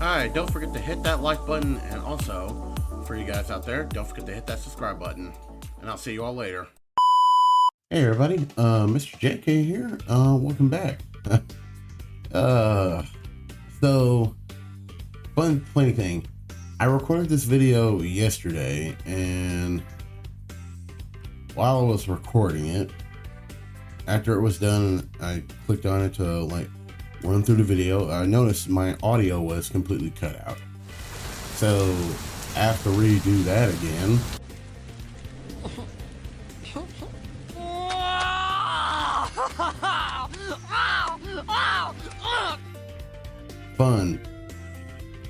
Alright, don't forget to hit that like button, and also, for you guys out there, don't forget to hit that subscribe button. And I'll see you all later. Hey everybody, Mr. JK here. Welcome back. So, funny thing. I recorded this video yesterday, and while I was recording it, after it was done, I clicked on it to run through the video. I noticed my audio was completely cut out. So I have to redo that again. Fun.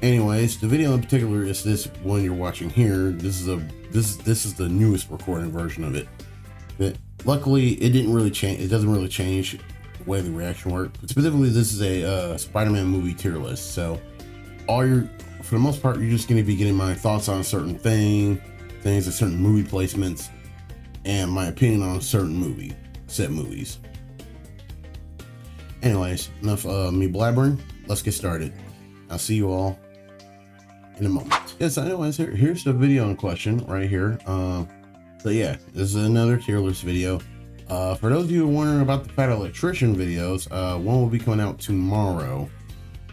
Anyways, the video in particular is this one you're watching here. This is the newest recording version of it. But luckily, it didn't really change. It doesn't really change the way the reaction works. But specifically, this is a Spider-Man movie tier list. So, for the most part, you're just going to be getting my thoughts on certain things, and certain movie placements, and my opinion on certain set movies. Anyways, enough me blabbering. Let's get started. I'll see you all in a moment. Yes, anyways, here's the video in question right here. So yeah, this is another tier list video. For those of you who are wondering about the Fat Electrician videos, one will be coming out tomorrow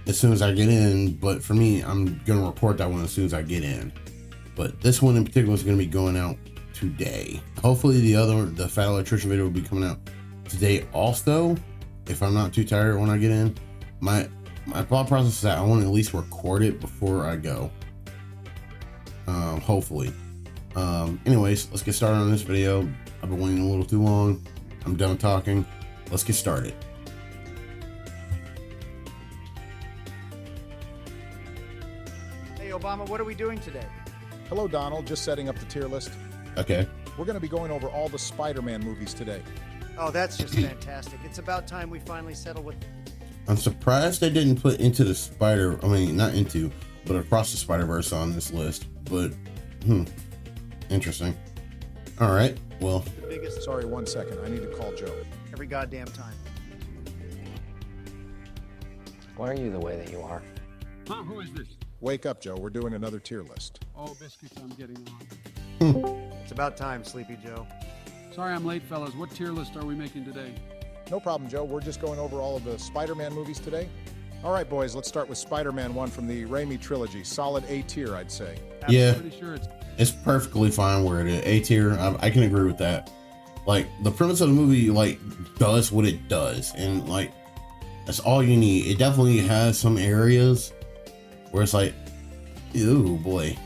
as soon as I get in. But for me, I'm gonna report that one as soon as I get in. But this one in particular is gonna be going out today. Hopefully the Fat Electrician video will be coming out today also, if I'm not too tired when I get in. My thought process is that I want to at least record it before I go. Hopefully. Anyways, let's get started on this video. I've been waiting a little too long. I'm done talking. Let's get started. Hey Obama, what are we doing today? Hello Donald, just setting up the tier list. Okay. We're going to be going over all the Spider-Man movies today. Oh, that's just fantastic. It's about time we finally settle with... I'm surprised they didn't put but Across the Spider-Verse on this list. But, interesting. All right, well. The biggest... Sorry, 1 second. I need to call Joe. Every goddamn time. Why are you the way that you are? Huh? Who is this? Wake up, Joe. We're doing another tier list. Oh, biscuits, I'm getting on. It's about time, Sleepy Joe. Sorry I'm late, fellas. What tier list are we making today? No problem, Joe. We're just going over all of the Spider-Man movies today. All right, boys, let's start with Spider-Man 1 from the Raimi trilogy. Solid A tier, I'd say. Yeah. I'm pretty sure It's perfectly fine where it is. A tier, I can agree with that. Like, the premise of the movie, does what it does. And, that's all you need. It definitely has some areas where it's ew, boy.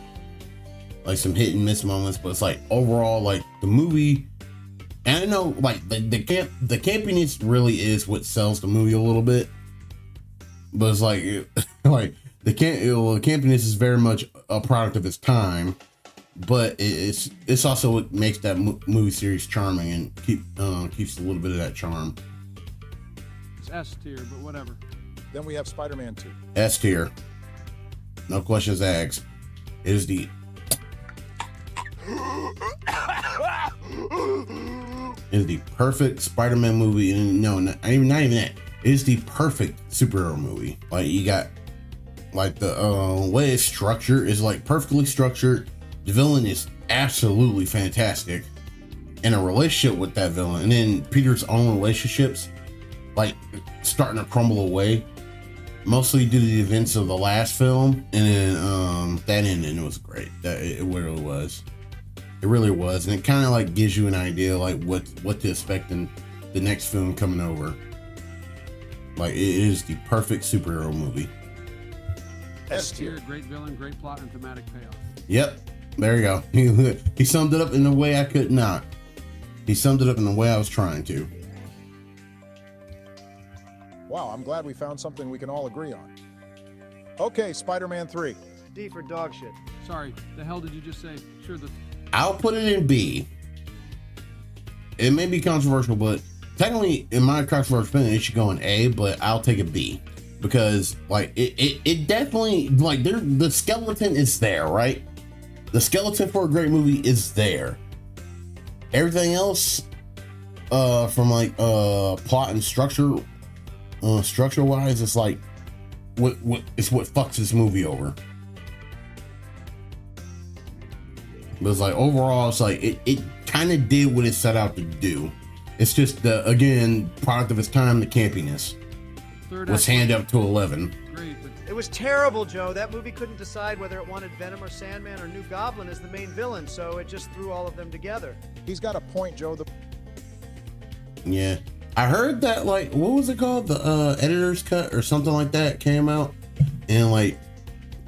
Some hit and miss moments. But it's overall, the movie... And I know, the campiness really is what sells the movie a little bit. But it's the campiness is very much a product of its time. But it's also what makes that movie series charming and keeps a little bit of that charm. it's S tier, but whatever. Then we have Spider-Man 2. S tier. No questions asked. It is the... It is the perfect Spider-Man movie, and no, not even that. It is the perfect superhero movie. You got the way it's structured is perfectly structured. The villain is absolutely fantastic, and a relationship with that villain, and then Peter's own relationships starting to crumble away, mostly due to the events of the last film. And then that ending was great. It really was. It really was, and it kind of gives you an idea what to expect in the next film coming over. It is the perfect superhero movie. S tier, great villain, great plot, and thematic payoff. Yep, there you go. He summed it up in a way I could not. He summed it up in the way I was trying to. Wow, I'm glad we found something we can all agree on. Okay, Spider-Man 3. D for dog shit. Sorry, the hell did you just say? Sure, I'll put it in B. It may be controversial, but technically, in my controversial opinion, it should go in A, but I'll take a B. Because, it definitely, the skeleton is there, right? The skeleton for a great movie is there. Everything else, from plot and structure wise, it's what fucks this movie over. But it's like overall, it's like it kind of did what it set out to do. It's just the, again, product of its time, the campiness was handed up to 11. Great, but It was terrible, Joe. That movie couldn't decide whether it wanted Venom or Sandman or New Goblin as the main villain, so it just threw all of them together. He's got a point, Joe. Yeah, I heard that, like, what was it called, the editor's cut or something like that came out and like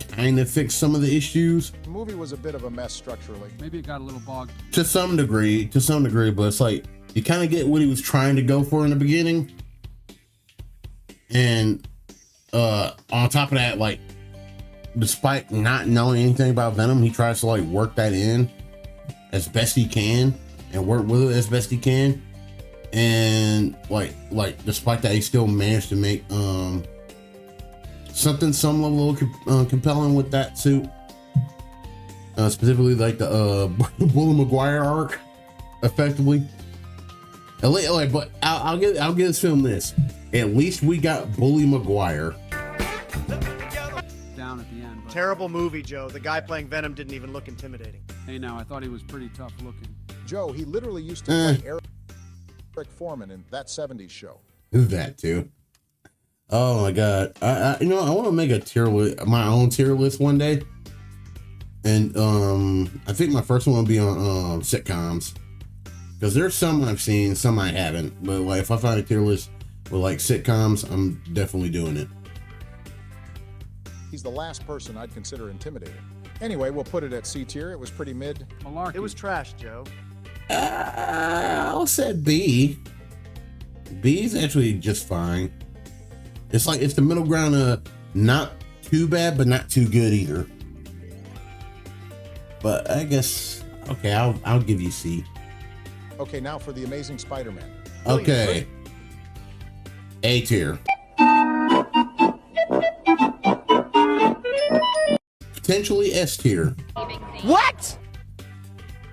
kind of fixed some of the issues. The movie was a bit of a mess structurally. maybe it got a little bogged. To some degree, but it's like you kind of get what he was trying to go for in the beginning, and on top of that, like, despite not knowing anything about Venom, he tries to like work that in as best he can and work with it as best he can, and like despite that, he still managed to make some level of compelling with that suit, specifically like the Bully Maguire arc, effectively. But I'll give this film this. At least we got Bully Maguire. Down at the end. But Terrible movie, Joe. The guy playing Venom didn't even look intimidating. hey, now I thought he was pretty tough looking. Joe, he literally used to play Eric Foreman in That 70s Show. That too. Oh my god. I want to make a tier list, my own tier list one day. And I think my first one will be on sitcoms. Because there's some I've seen, some I haven't. But like if I find a tier list with like sitcoms, I'm definitely doing it. He's the last person I'd consider intimidating. Anyway, we'll put it at C tier. It was pretty mid. Malarkey. It was trash, Joe. I'll say B. B's actually just fine. It's like it's the middle ground of not too bad, but not too good either. But I guess okay, I'll give you C. Okay, now for The Amazing Spider-Man. Okay. A tier. Potentially S tier. What?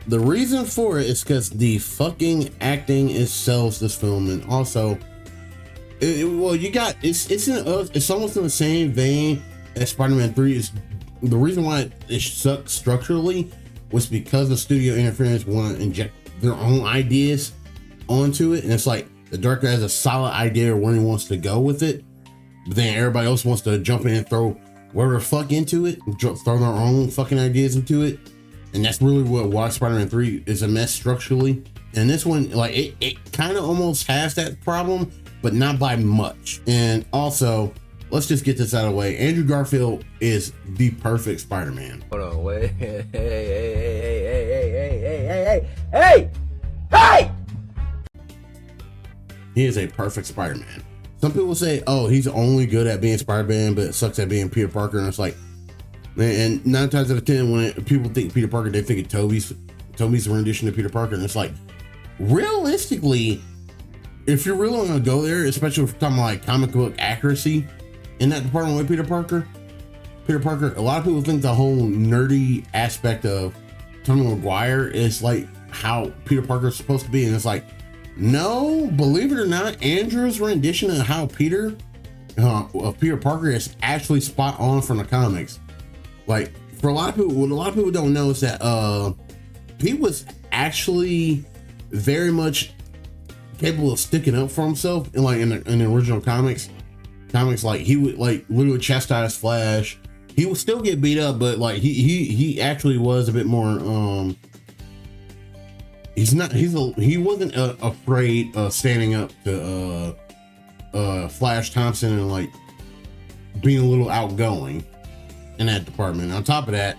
The reason for it is because the fucking acting sells this film, and also, it's almost in the same vein as Spider-Man 3. Is the reason why it sucked structurally was because the studio interference want to inject their own ideas onto it, and it's like the director has a solid idea of where he wants to go with it, but then everybody else wants to jump in and throw whatever the fuck into it, throw their own fucking ideas into it. And that's really why Spider-Man 3 is a mess structurally. And this one, like, it kind of almost has that problem, but not by much. And also, let's just get this out of the way. Andrew Garfield is the perfect Spider-Man. Hold on, wait. Hey! He is a perfect Spider-Man. Some people say, oh, he's only good at being Spider-Man, but it sucks at being Peter Parker. And it's like, and 9 times out of 10, when people think Peter Parker, they think of Tobey's rendition of Peter Parker. And it's like, realistically, if you're really going to go there, especially if we're talking like comic book accuracy in that department with Peter Parker, a lot of people think the whole nerdy aspect of Tobey Maguire is like how Peter Parker is supposed to be. And it's like, no, believe it or not, Andrew's rendition of how Peter Parker is actually spot on from the comics. Like, for a lot of people, what a lot of people don't know is that Pete was actually very much capable of sticking up for himself in the original comics. Like, he would like literally chastise Flash. He would still get beat up, but like he actually was a bit more he wasn't afraid of standing up to Flash Thompson and like being a little outgoing in that department. On top of that,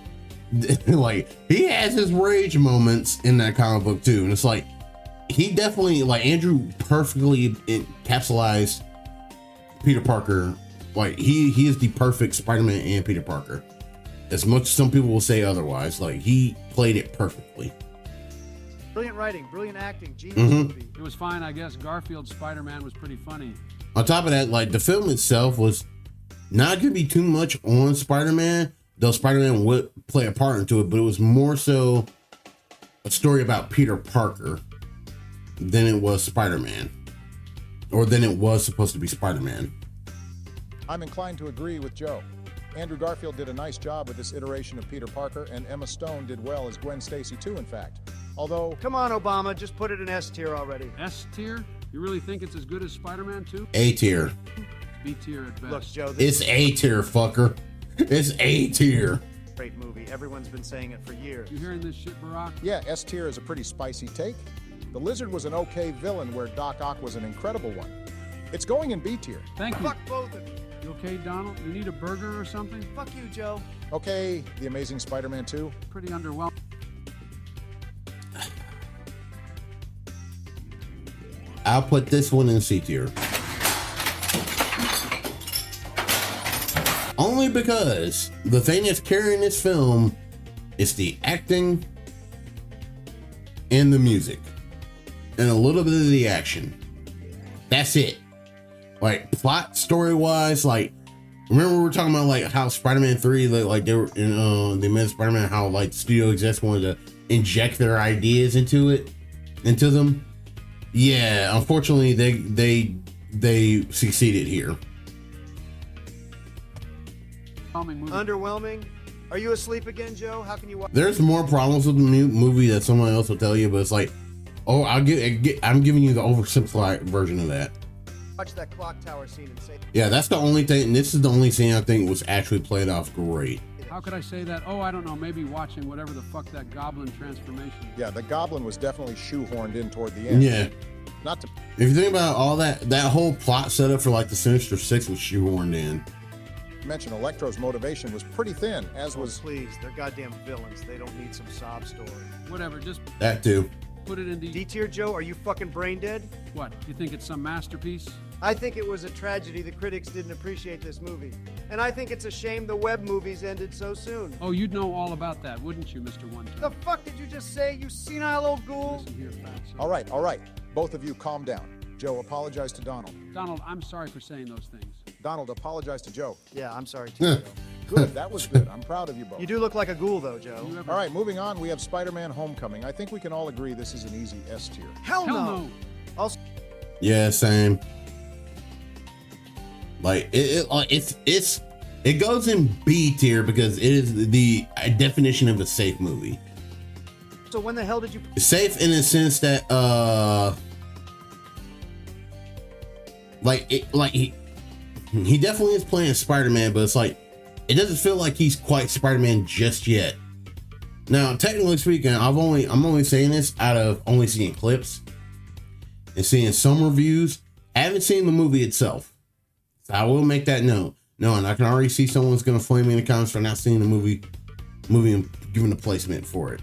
like, he has his rage moments in that comic book too, and it's like he definitely, like, Andrew perfectly encapsulates Peter Parker. Like, he is the perfect Spider-Man and Peter Parker, as much as some people will say otherwise. Like, he played it perfectly. Brilliant writing, brilliant acting, genius movie. It was fine, I guess. Garfield's Spider-Man was pretty funny. On top of that, like, the film itself was not gonna be too much on Spider-Man, though Spider-Man would play a part into it, but it was more so a story about Peter Parker than it was Spider-Man, or than it was supposed to be Spider-Man. I'm inclined to agree with Joe. Andrew Garfield did a nice job with this iteration of Peter Parker, and Emma Stone did well as Gwen Stacy too, in fact. Although... Come on, Obama, just put it in S tier already. S tier? You really think it's as good as Spider-Man 2? A tier. B tier at best. Look, Joe, this It's A tier, fucker. It's A tier. is a great movie. Everyone's been saying it for years. You hearing this shit, Barack? yeah, S tier is a pretty spicy take. The Lizard was an okay villain where Doc Ock was an incredible one. It's going in B tier. Thank you. Fuck both of you. You okay, Donald? You need a burger or something? Fuck you, Joe. Okay, The Amazing Spider-Man 2. Pretty underwhelming. I'll put this one in C tier. Only because the thing that's carrying this film is the acting and the music and a little bit of the action. That's it. Like plot story wise, like remember we were talking about like how Spider-Man 3, like they were in the Amazing Spider-Man, how like studio execs wanted to inject their ideas into them. Yeah, unfortunately they succeeded here. Underwhelming? Are you asleep again, Joe? How can you watch? There's more problems with the movie that someone else will tell you, but it's like, oh, I'm giving you the oversimplified version of that. Watch that clock tower scene and say, Yeah, that's the only thing. And this is the only scene I think was actually played off great. How could I say that? Oh, I don't know. Maybe watching whatever the fuck that goblin transformation is. Yeah, the Goblin was definitely shoehorned in toward the end. Yeah. Not to If you think about all that whole plot setup for like the Sinister Six was shoehorned in. mention Electro's motivation was pretty thin, as was... Please, they're goddamn villains. They don't need some sob story. Whatever, just That too. put it in the... D tier, Joe? Are you fucking brain dead? What, you think it's some masterpiece? I think it was a tragedy the critics didn't appreciate this movie. And I think it's a shame the web movies ended so soon. Oh, you'd know all about that, wouldn't you, Mr. One The Time? fuck did you just say, you senile old ghoul? Listen here, Fatso. All right. Both of you calm down. Joe, apologize to Donald. Donald, I'm sorry for saying those things. Donald, apologize to Joe. Yeah, I'm sorry too, Joe. Good, that was good. I'm proud of you both. You do look like a ghoul though, Joe. You ever... All right, moving on, we have Spider-Man Homecoming. I think we can all agree this is an easy S tier. Hell Hell no! no. Also, Yeah, same. Like it goes in B tier because it is the definition of a safe movie. so when the hell did you... Safe in the sense that he definitely is playing Spider-Man, but it's like it doesn't feel like he's quite Spider-Man just yet. Now, technically speaking, I'm only saying this out of only seeing clips and seeing some reviews. I haven't seen the movie itself. So I will make that note. No, and I can already see someone's gonna flame me in the comments for not seeing the movie and giving a placement for it.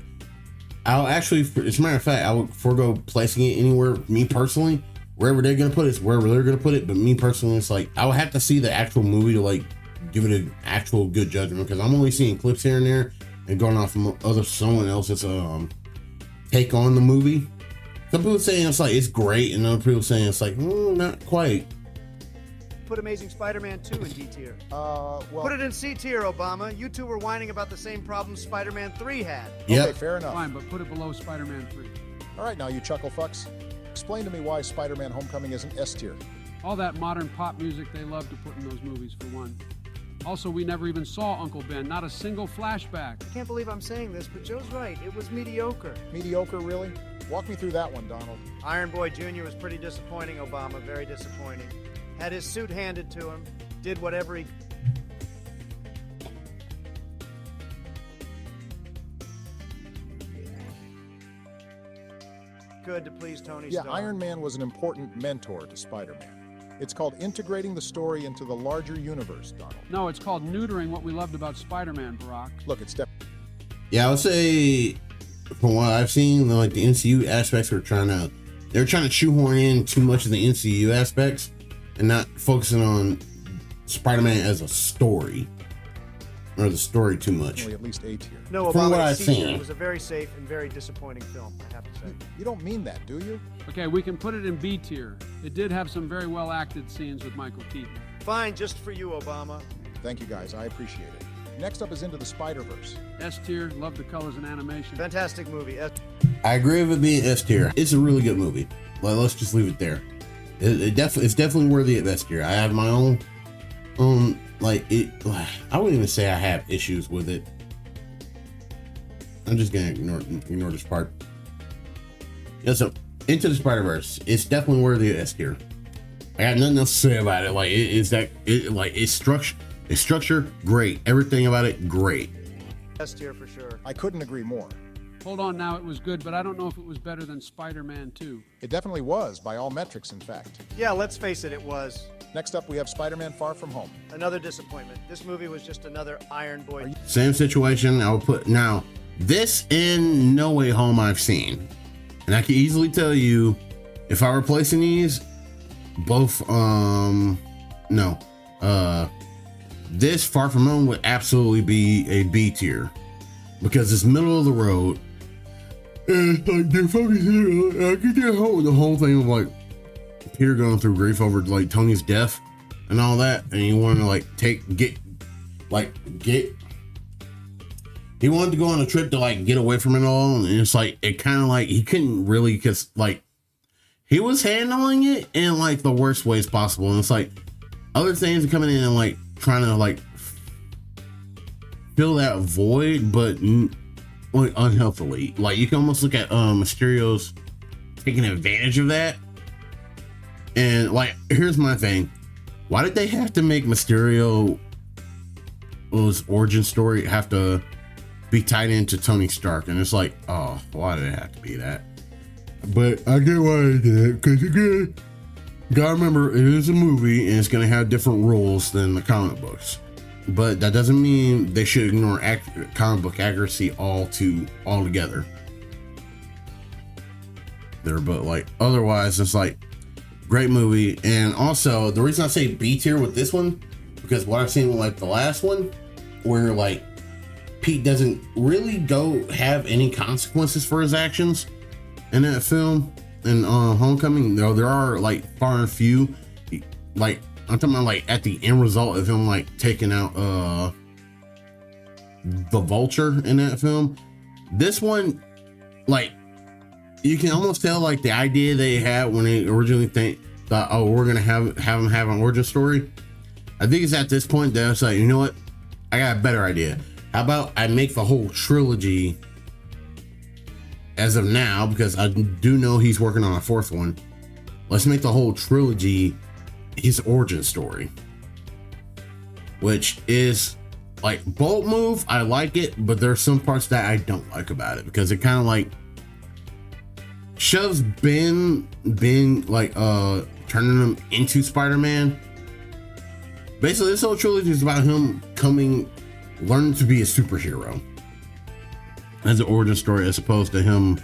I'll actually, as a matter of fact, I would forego placing it anywhere. Me personally, wherever they're gonna put it is wherever they're gonna put it. But me personally, it's like I would have to see the actual movie to like give it an actual good judgment, because I'm only seeing clips here and there and going off from someone else's take on the movie. Some people saying it's like it's great, and other people saying it's like not quite. Put Amazing Spider-Man 2 in D tier. Well... Put it in C tier, Obama. You two were whining about the same problems Spider-Man 3 had. Yep. Okay, fair enough. Fine, but put it below Spider-Man 3. All right, now you chuckle fucks. Explain to me why Spider-Man Homecoming isn't S tier. All that modern pop music they love to put in those movies, for one. Also, we never even saw Uncle Ben, not a single flashback. I can't believe I'm saying this, but Joe's right. It was mediocre. Mediocre, really? Walk me through that one, Donald. Iron Boy Jr. was pretty disappointing, Obama. Very disappointing. Had his suit handed to him. Did whatever he... could to please Tony Yeah, Stark. Iron Man was an important mentor to Spider-Man. It's called integrating the story into the larger universe, Donald. No, it's called neutering what we loved about Spider-Man, Barack. Look, it's Yeah, I would say from what I've seen, like the MCU aspects they're trying to shoehorn in too much of the MCU aspects and not focusing on Spider-Man as a story, or the story too much. definitely at least A tier. No, From Obama, what I've it's C tier. seen. It was a very safe and very disappointing film, I have to say. You don't mean that, do you? Okay, we can put it in B tier. It did have some very well acted scenes with Michael Keaton. Fine, just for you, Obama. Thank you, guys. I appreciate it. Next up is Into the Spider-Verse. S tier, love the colors and animation. Fantastic movie. I agree with it being S tier. It's a really good movie. Let's just leave it there. It's definitely worthy of S tier. I have my own Like it, I wouldn't even say I have issues with it. I'm just gonna ignore this part. Yeah, so Into the Spider-Verse, it's definitely worthy of S tier. I got nothing else to say about it. Like it's structure great. Everything about it great. S tier for sure. I couldn't agree more. Hold on now, it was good, but I don't know if it was better than Spider-Man 2. It definitely was, by all metrics, in fact. Yeah, let's face it, it was. Next up, we have Spider-Man Far From Home. Another disappointment. This movie was just another Iron Boy. Same situation. I would put now this in No Way Home I've seen, and I can easily tell you if I were placing these both. This Far From Home would absolutely be a B tier because it's middle of the road. And like they're fucking, I get the whole thing of like Peter going through grief over like Tony's death and all that, and he wanted to like he wanted to go on a trip to like get away from it all, and it's like it kind of like he couldn't really, because like he was handling it in like the worst ways possible, and it's like other things are coming in and like trying to like fill that void, but like unhealthily. Like you can almost look at Mysterio's taking advantage of that. And like here's my thing, why did they have to make Mysterio's origin story have to be tied into Tony Stark? And it's like, oh, why did it have to be that? But I get why they did it, because again, you gotta remember it is a movie and it's gonna have different rules than the comic books. But that doesn't mean they should ignore comic book accuracy altogether. But like otherwise, it's like great movie. And also the reason I say B tier with this one, because what I've seen with like the last one, where like Pete doesn't really have any consequences for his actions in that film. And Homecoming, though, there are like far and few. Like I'm talking about like at the end result of him like taking out the Vulture in that film. This one, like you can almost tell like the idea they had when they originally thought, oh, we're gonna have him have an origin story. I think it's at this point that it's like, you know what, I got a better idea. How about I make the whole trilogy as of now, because I do know he's working on a fourth one. Let's make the whole trilogy his origin story, which is like bold move. I like it, but there's some parts that I don't like about it, because it kind of like shoves Ben like turning him into Spider-Man. Basically, this whole trilogy is about him learning to be a superhero as an origin story, as opposed to him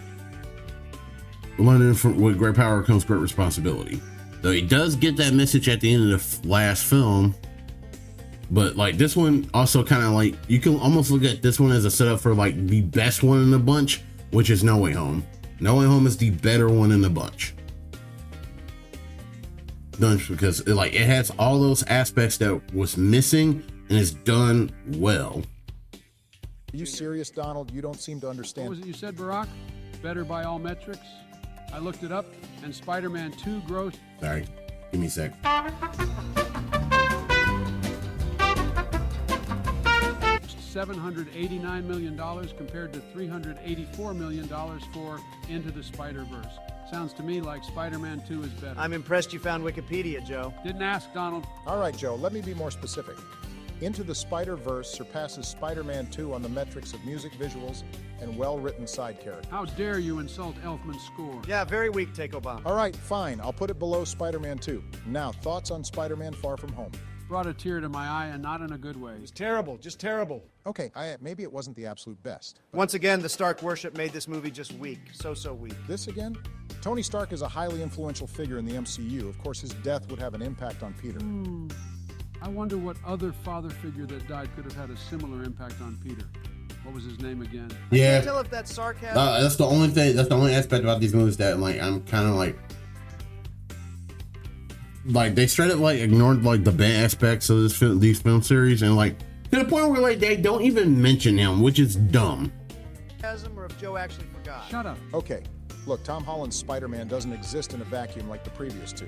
learning with great power comes great responsibility. Though he does get that message at the end of the last film, but like this one also kind of like, you can almost look at this one as a setup for like the best one in the bunch, which is No Way Home. No Way Home is the better one in the bunch. Because it has all those aspects that was missing, and it's done well. Are you serious, Donald? You don't seem to understand. What was it you said, Barack? Better by all metrics? I looked it up, and Spider-Man 2 grossed... Sorry, give me a sec. $789 million compared to $384 million for Into the Spider-Verse. Sounds to me like Spider-Man 2 is better. I'm impressed you found Wikipedia, Joe. Didn't ask, Donald. All right, Joe, let me be more specific. Into the Spider-Verse surpasses Spider-Man 2 on the metrics of music, visuals, and well-written side characters. How dare you insult Elfman's score? Yeah, very weak, Take Obama. All right, fine. I'll put it below Spider-Man 2. Now, thoughts on Spider-Man Far From Home? Brought a tear to my eye, and not in a good way. It's terrible, just terrible. Okay, maybe it wasn't the absolute best. Once again, the Stark worship made this movie just weak. So weak. This again? Tony Stark is a highly influential figure in the MCU. Of course, his death would have an impact on Peter. I wonder what other father figure that died could have had a similar impact on Peter. What was his name again? I Yeah, can't tell if that's sarcasm. that's the only thing. That's the only aspect about these movies that like I'm kind of like they straight up like ignored like the bad aspects of these film series, and like to the point where like they don't even mention him, which is dumb. Or if Joe actually forgot. Shut up. Okay, Look, Tom Holland's Spider-Man doesn't exist in a vacuum like the previous two.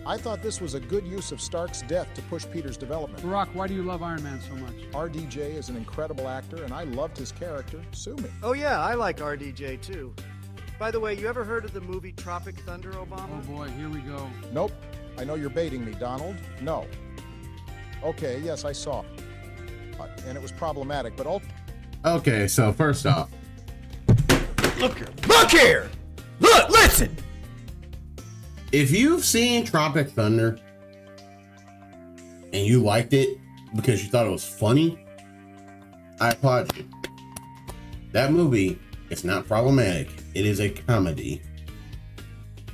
I thought this was a good use of Stark's death to push Peter's development. Barack, why do you love Iron Man so much? RDJ is an incredible actor, and I loved his character. Sue me. Oh yeah, I like RDJ too. By the way, you ever heard of the movie Tropic Thunder, Obama? Oh boy, here we go. Nope. I know you're baiting me, Donald. No. Okay, yes, I saw. And it was problematic, but Okay, so first off, Look here. Look here! Look, listen! if you've seen Tropic Thunder and you liked it because you thought it was funny, I applaud you. That movie is not problematic. It is a comedy.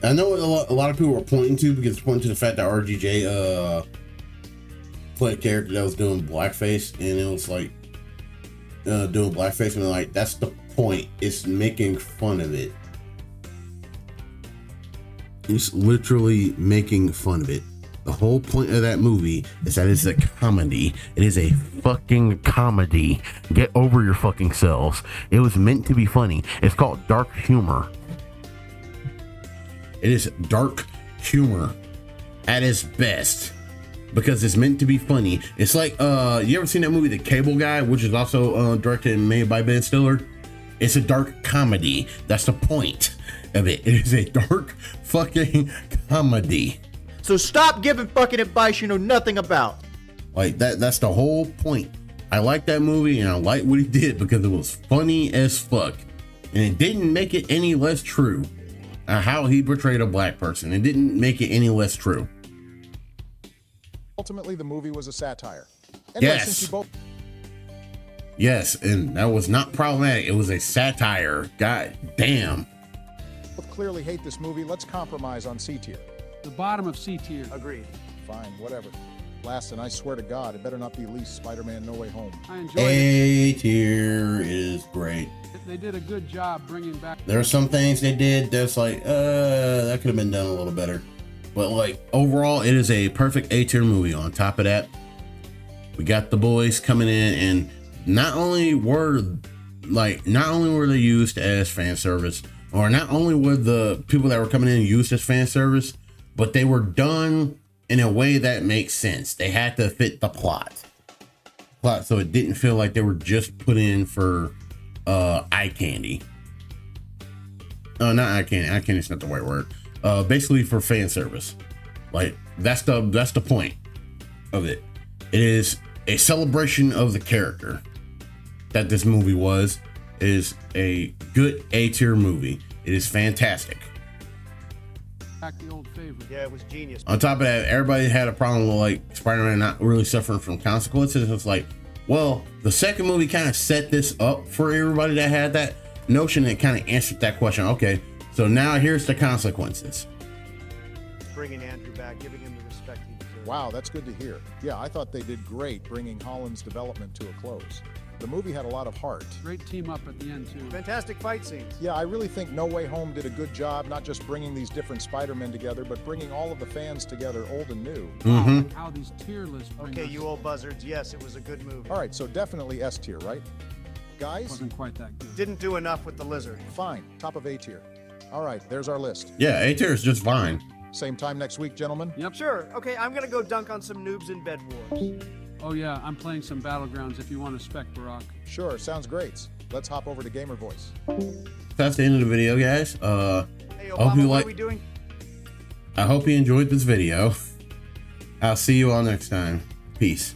I know what a lot of people were pointing to, because it's pointing to the fact that RGJ played a character that was doing blackface, and it was like doing blackface, and like, that's the point. It's making fun of it. It's literally making fun of it. The whole point of that movie is that it's a comedy. It is a fucking comedy. Get over your fucking selves. It was meant to be funny. It's called dark humor. It is dark humor at its best, because it's meant to be funny. It's like, you ever seen that movie, The Cable Guy, which is also directed and made by Ben Stiller? It's a dark comedy. That's the point of it. It is a dark fucking comedy. So stop giving fucking advice you know nothing about. Like, that's the whole point. I like that movie, and I like what he did because it was funny as fuck. And it didn't make it any less true. How he portrayed a black person. It didn't make it any less true. ultimately the movie was a satire. Anyway, Yes. since you both Yes, and that was not problematic. It was a satire. God damn. clearly hate this movie, let's compromise on C tier. The bottom of C tier. Agreed. Fine, whatever. Last, and I swear to God, it better not be least Spider-Man No Way Home. I enjoyed it. A tier is great. They did a good job bringing back. There are some things they did that's like, that could have been done a little better. But like, overall, it is a perfect A tier movie. On top of that, we got the boys coming in, and not only were they used as fan service, or not only were the people that were coming in used as fan service, but they were done in a way that makes sense. They had to fit the plot, so it didn't feel like they were just put in for eye candy. Not eye candy. Eye candy is not the right word. Basically for fan service. Like, that's the point of it. It is a celebration of the character that this movie was. It is a good A tier movie. It is fantastic. Back the old favorite. Yeah, it was genius. On top of that, everybody had a problem with like Spider-Man not really suffering from consequences. It's like, well, the second movie kind of set this up for everybody that had that notion, and kind of answered that question. Okay, so now here's the consequences. Bringing Andrew back, giving him the respect he deserves. Wow, that's good to hear. Yeah, I thought they did great bringing Holland's development to a close. The movie had a lot of heart. Great team up at the end too. Fantastic fight scenes. Yeah, I really think No Way Home did a good job, not just bringing these different Spider-Men together, but bringing all of the fans together, old and new. Like how these tier lists bring Okay, us. you old buzzards. Yes, it was a good movie. All right, so definitely S tier, right? Guys, Wasn't quite that good. Didn't do enough with the lizard. fine, top of A tier. All right, there's our list. Yeah, A tier is just fine. Same time next week, gentlemen? Yep. Sure. Okay, I'm gonna go dunk on some noobs in Bed Wars. Oh yeah, I'm playing some Battlegrounds if you want to spec, Barack. Sure, sounds great. Let's hop over to Gamer Voice. That's the end of the video, guys. Hey, I hope Obama, you what like. are we doing? I hope you enjoyed this video. I'll see you all next time. Peace.